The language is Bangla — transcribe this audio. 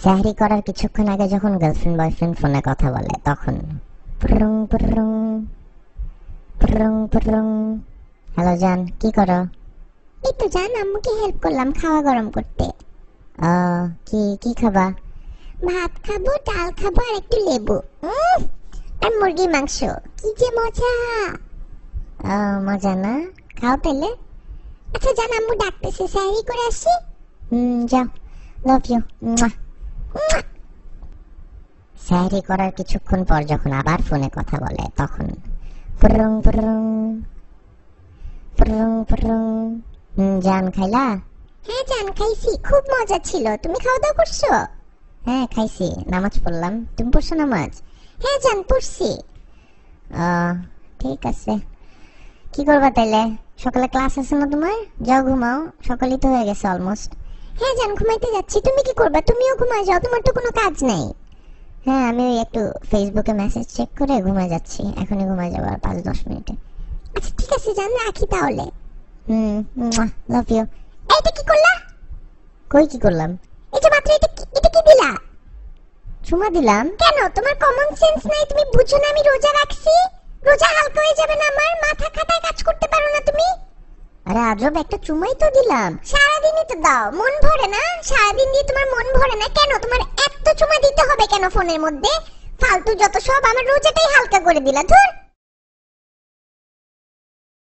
সেহরি করার কিছুক্ষণ আগে যখন গার্লফ্রেন্ড বয়ফ্রেন্ড ফোনে কথা বলে তখন পুরুং পুরুং পুরুং পুরুং। হ্যালো জান, কি করো? এই তো জান, আম্মুকে হেল্প করলাম খাওয়া গরম করতে। কি কি খাবা? ভাত খাবো, ডাল খাবো আর একটু লেবু আর মুরগির মাংস। কি যে মজা! মজা না? খাও তাইলে। আচ্ছা জান, আম্মু ডাকতেছে, সেহরি করে আসি। যাও, লাভ ইউ। সেহরি করার কিছুক্ষণ পর যখন আবার ফোনে কথা বলে তখন পুরুং পুরুং পুরুং পুরুং। জান খাইলা? হ্যাঁ জান খাইছি, খুব মজা ছিল। তুমি খাওয়া দাওয়া করছো? হ্যাঁ খাইছি, নামাজ পড়লাম। তুমি পড়ছো নামাজ? হ্যাঁ জান পড়ছি। ঠিক আছে, কি করবা তাইলে? সকালে ক্লাস আছে না তোমার? যাও ঘুমাও, সকালই তো হয়ে গেছে অলমোস্ট। হ্যাঁ জান ঘুমাইতে যাচ্ছি। তুমি কি করবা? তুমিও ঘুমায় যাও, তোমার তো কোনো কাজ নাই। হ্যাঁ আমি একটু ফেসবুকে মেসেজ চেক করে ঘুমায় যাচ্ছি, এখনই ঘুমায় যাবো আর 5-10 মিনিটে। আচ্ছা ঠিক আছে জান, রাখি তাহলে। Love you. এইটা কি করলা? কই কি করলাম? এই যে মাত্র এটা কি দিলা? চুমা দিলাম। কেন? তোমার কমন সেন্স নাই? তুমি বুঝো না আমি রোজা রাখছি? রোজা হালকা হয়ে যাবে না আমার? মাথা খাটায় কাজ করতে পারো না তুমি? আরে আজব, একটা চুমাই তো দিলাম। সারাদিনই তো দাও, মন ভরে না? সারাদিন দিয়ে তোমার মন ভরে না কেন? তোমার এত চুমা দিতে হবে কেন ফোনের মধ্যে? ফালতু যত সব, আমার রোজাটাই হালকা করে দিলা। ধুর।